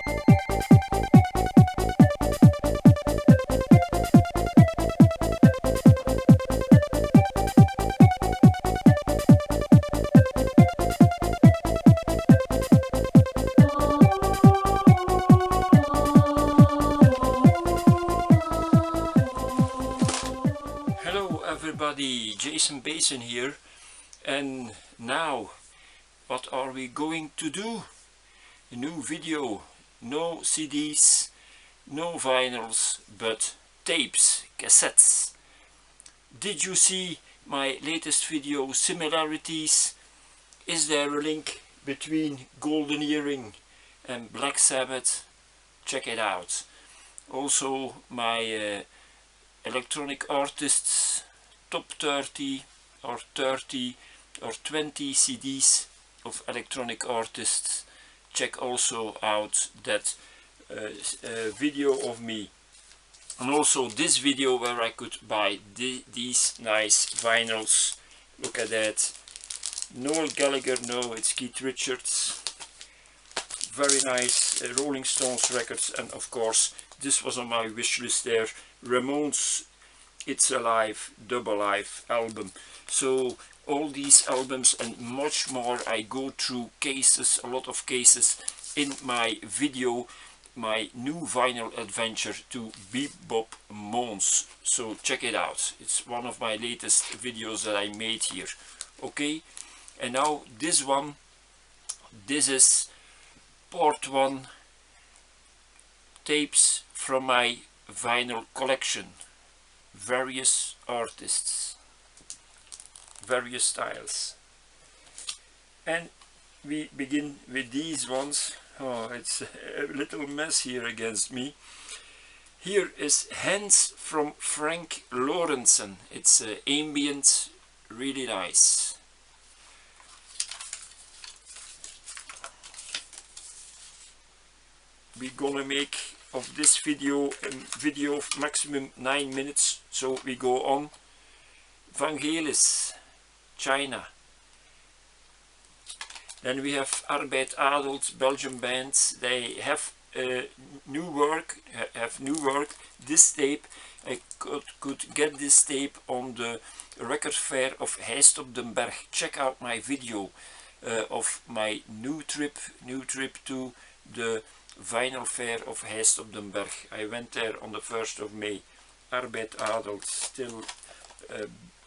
Hello everybody, Jason Basin here, and now what are we going to do? A new video, no CDs, no vinyls, but tapes, cassettes. Did you see my latest video, similarities? Is there a link between Golden Earring and Black Sabbath? Check it out. Also my electronic artists top 30 or 30 or 20 CDs of electronic artists. Check also out that video of me, and also this video where I could buy these nice vinyls. Look at that. Noel Gallagher, no, it's Keith Richards. Very nice Rolling Stones records, and of course this was on my wish list there, Ramones It's Alive Double Live album. So all these albums and much more, I go through cases, a lot of cases in my video, my new vinyl adventure to Bebop Mons. So check it out, it's one of my latest videos that I made here. Okay, and now this one, this is part 1 tapes from my vinyl collection. Various artists, various styles, and we begin with these ones. Oh, it's a little mess here against me. Here is Hands from Frank Lorenzen. It's ambient, really nice. We're gonna make of this video a video of maximum 9 minutes, so we go on. Vangelis, China. Then we have Arbeid Adelt, Belgian bands. They have new work. This tape, I could get this tape on the record fair of Heist op den Berg. Check out my video of my new trip to the vinyl fair of Heist op den Berg. I went there on the 1st of May. Arbeid Adelt, still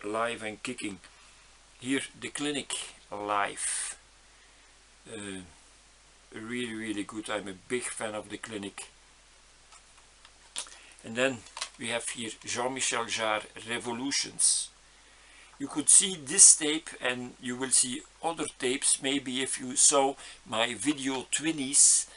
live and kicking. Here the Clinic live. Really good. I'm a big fan of the Clinic. And then we have here Jean-Michel Jarre, Revolutions. You could see this tape, and you will see other tapes. Maybe if you saw my video 20s,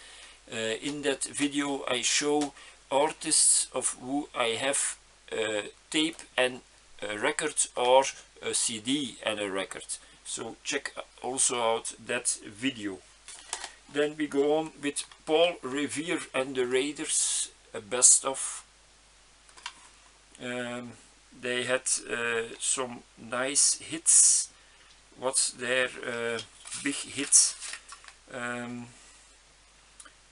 in that video I show artists of who I have a tape and a record, or a CD and a record. So check also out that video. Then we go on with Paul Revere and the Raiders, a best of. They had some nice hits. What's their big hit?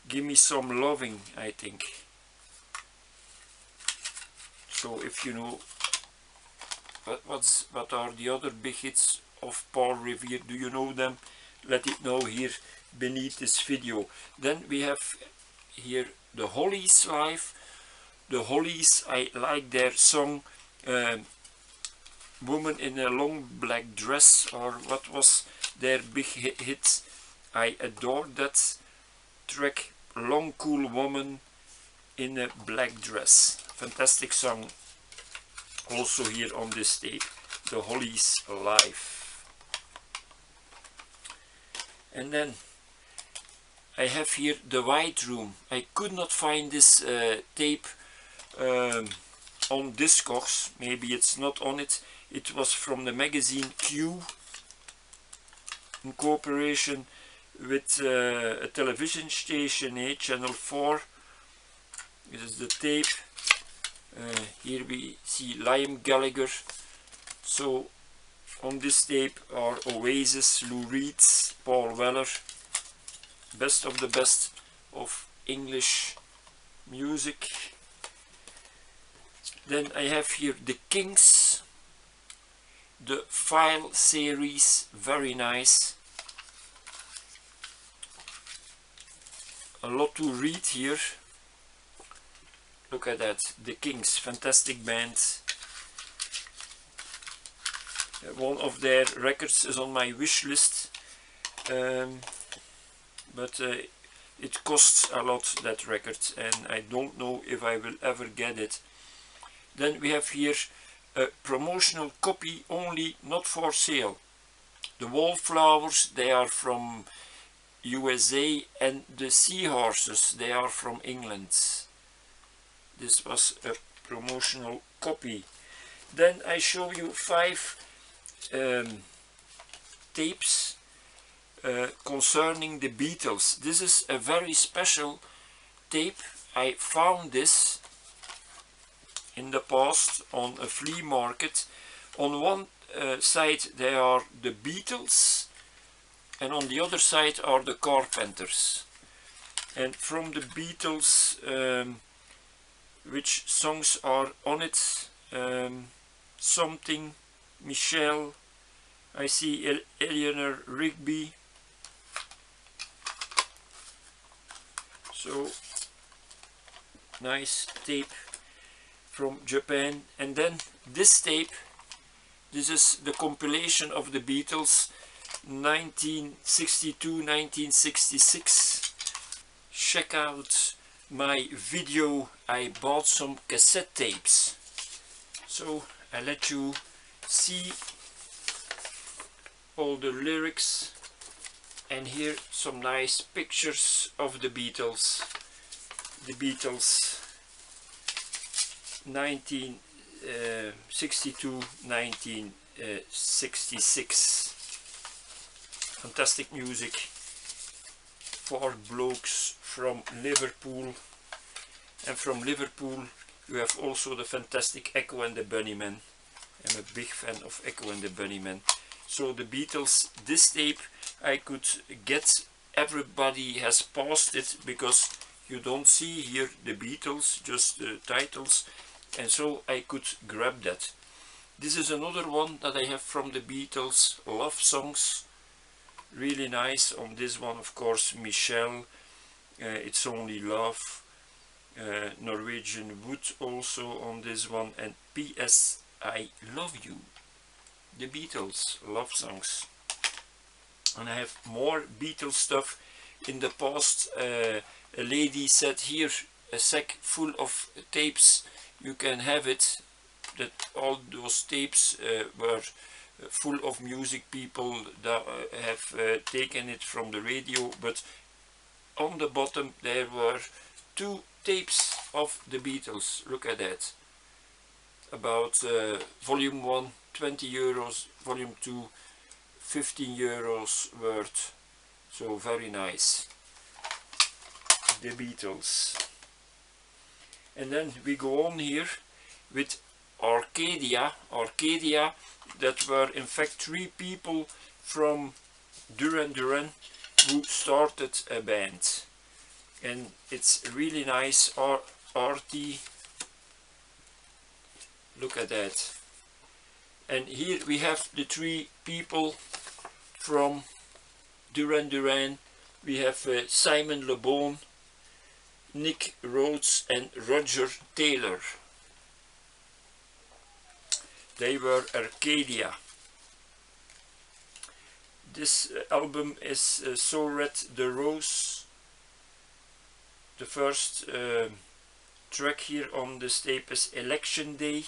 Give Me Some Loving, I think. So if you know what are the other big hits of Paul Revere, do you know them? Let it know here beneath this video. Then we have here the Hollies live. The Hollies, I like their song Woman in a Long Black Dress, or what was their big hit. I adore that track, Long Cool Woman in a Black Dress. Fantastic song, also here on this tape, the Hollies live. And then I have here the White Room. I could not find this tape on Discogs. Maybe it's not on it. It was from the magazine Q, in cooperation with a television station, Channel 4. This is the tape. Here we see Liam Gallagher. So on this tape are Oasis, Lou Reed, Paul Weller. Best of the best of English music. Then I have here the Kings, the File series, very nice. A lot to read here. Look at that, the Kings, fantastic band. One of their records is on my wish list, but it costs a lot, that record, and I don't know if I will ever get it. Then we have here a promotional copy only, not for sale. The Wallflowers, they are from USA, and the Seahorses, they are from England. This was a promotional copy. Then I show you 5 tapes concerning the Beatles. This is a very special tape. I found this in the past on a flea market. On one side they are the Beatles, and on the other side are the Carpenters. And from the Beatles, which songs are on it? Something, Michelle, I see Eleanor Rigby. So nice tape from Japan. And then this tape, this is the compilation of the Beatles 1962-1966. Check out my video. I bought some cassette tapes, so I let you see all the lyrics, and here some nice pictures of the Beatles. The Beatles 1962-1966. Fantastic music. 4 blokes from Liverpool, and from Liverpool you have also the fantastic Echo and the Bunnymen. I'm a big fan of Echo and the Bunnymen. So the Beatles, this tape I could get. Everybody has paused it because you don't see here the Beatles, just the titles, and so I could grab that. This is another one that I have from the Beatles, love songs, really nice. On this one, of course, Michelle, It's Only Love, Norwegian Wood also on this one, and P.S. I Love You. The Beatles, love songs. And I have more Beatles stuff. In the past, a lady said, here, a sack full of tapes, you can have it. That all those tapes were full of music. People that have taken it from the radio, but on the bottom there were 2 tapes of the Beatles. Look at that. About volume 1 20 euros, volume 2 15 euros worth. So very nice. The Beatles. And then we go on here with Arcadia. Arcadia, that were in fact 3 people from Duran Duran who started a band, and it's really nice. Artie, look at that. And here we have the 3 people from Duran Duran. We have Simon Le Bon, Nick Rhodes and Roger Taylor. They were Arcadia. This album is So Red the Rose. The first track here on this tape is Election Day.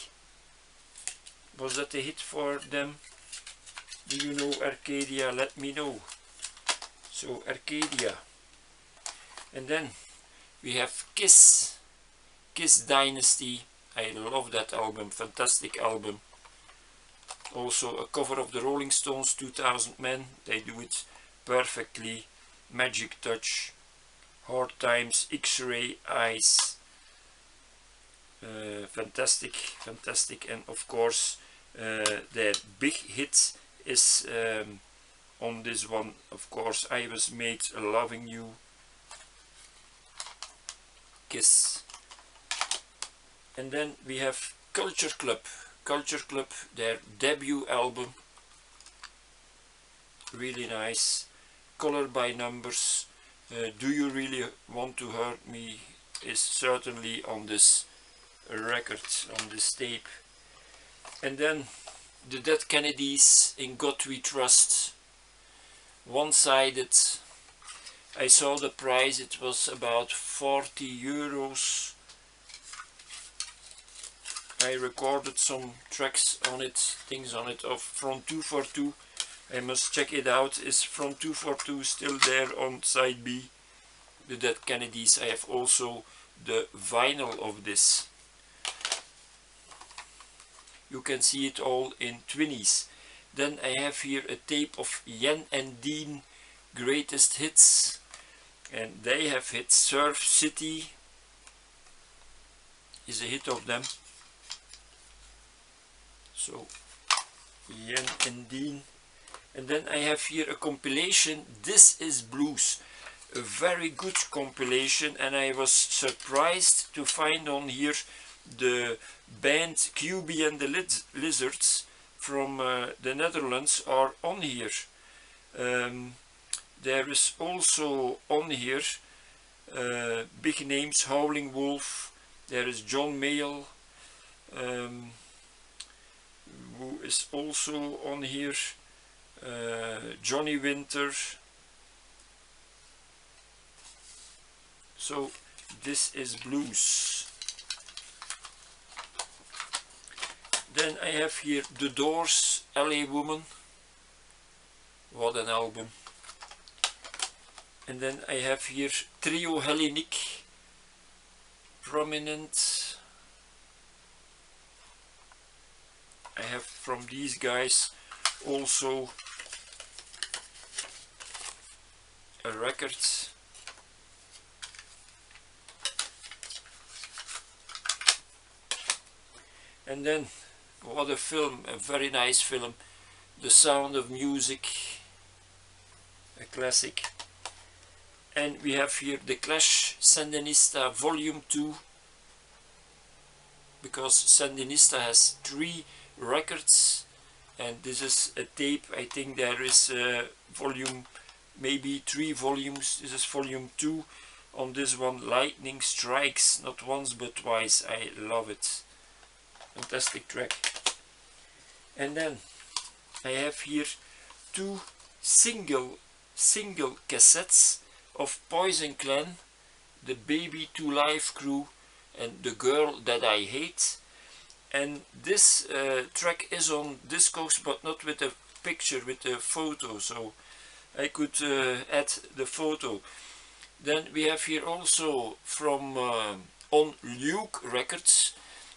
Was that a hit for them? Do you know Arcadia? Let me know. So Arcadia. And then we have Kiss. Kiss Dynasty. I love that album, fantastic album. Also a cover of the Rolling Stones, 2000 Men. They do it perfectly. Magic Touch, Hard Times, X-Ray Eyes. Fantastic, fantastic. And of course their big hit is on this one, of course, I Was Made Loving You. Kiss. And then we have Culture Club, their debut album, really nice, color by numbers. Do You Really Want to Hurt Me is certainly on this record, on this tape. And then the Dead Kennedys, In God We Trust, one-sided. I saw the price, it was about 40 euros. I recorded some tracks on it, things on it, of From 242. I must check it out. Is From 242 still there on side B? The Dead Kennedys. I have also the vinyl of this. You can see it all in 20s. Then I have here a tape of Yen and Dean Greatest Hits. And they have hits. Surf City is a hit of them. So, Yen and Dean. And then I have here a compilation, This Is Blues. A very good compilation, and I was surprised to find on here the band QB and the Lizards from the Netherlands are on here. There is also on here big names, Howling Wolf, there is John Mayall, who is also on here, Johnny Winter. So This Is Blues. Then I have here The Doors, LA Woman. What an album. And then I have here Trio Hellenic, Prominent. I have from these guys also a record. And then what a film, a very nice film, The Sound of Music, a classic. And we have here The Clash, Sandinista Volume 2, because Sandinista has 3 records, and this is a tape. I think there is volume, maybe 3 volumes. This is volume 2. On this one, Lightning Strikes, not once but twice. I love it. Fantastic track. And then I have here 2 single cassettes of Poison Clan, The Baby to Life Crew and The Girl That I Hate. And this track is on Discogs, but not with a picture, with a photo, so I could add the photo. Then we have here also from on Luke Records.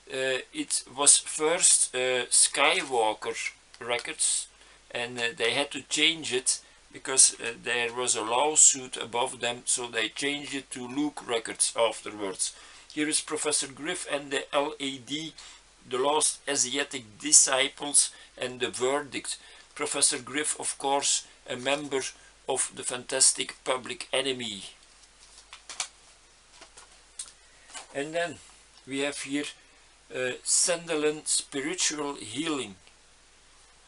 It was first Skywalker Records, and they had to change it because there was a lawsuit above them, so they changed it to Luke Records afterwards. Here is Professor Griff and the LAD, The Lost Asiatic Disciples, and The Verdict. Professor Griff, of course, a member of the fantastic Public Enemy. And then we have here Sunderland Spiritual Healing,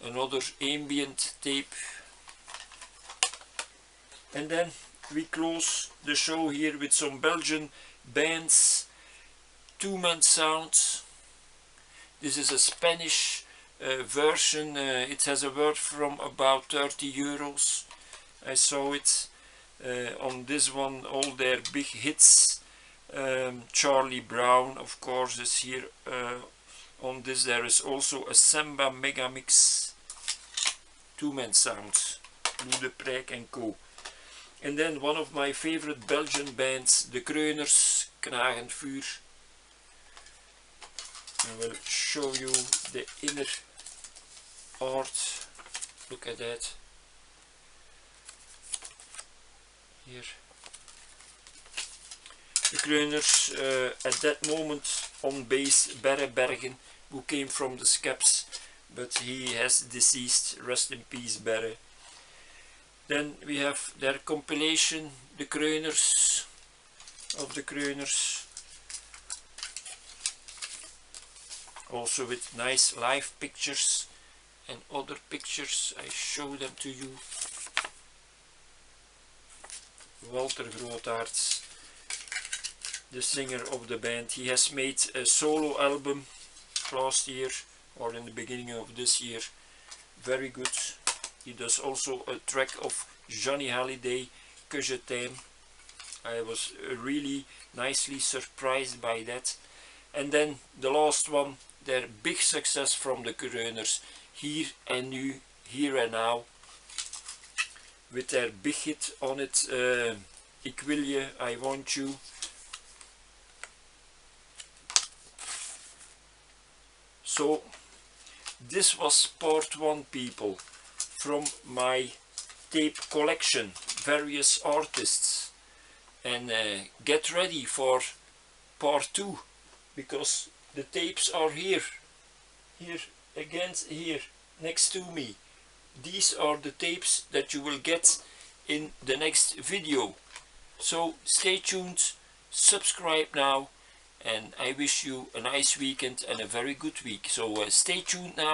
another ambient tape. And then we close the show here with some Belgian bands, Two Man Sound. This is a Spanish version. It has a word from about 30 euros. I saw it on this one, all their big hits. Charlie Brown, of course, is here on this. There is also a Samba Megamix, Two Man Sound, Lou de Prijk and Co. And then one of my favorite Belgian bands, the Kreuners, Knagend Vuur. I will show you the inner art. Look at that. Here. The Kreuners, at that moment on bass, Berre Bergen, who came from the Skeps, but he has deceased, rest in peace Berre. Then we have their compilation, The Kreuners, of the Kreuners. also with nice live pictures and other pictures. I show them to you. Walter Grootaerts, the singer of the band, he has made a solo album last year or in the beginning of this year. Very good. He does also a track of Johnny Hallyday, Que je t'aime. I was really nicely surprised by that. And then the last one, their big success from the Kreuners, Hier en Nu, Here and Now, with their big hit on it, Ik wil je, I want you. So this was part 1, people, from my tape collection, various artists, and get ready for part 2, because the tapes are here next to me. These are the tapes that you will get in the next video. So stay tuned, subscribe now, and I wish you a nice weekend and a very good week. So stay tuned now.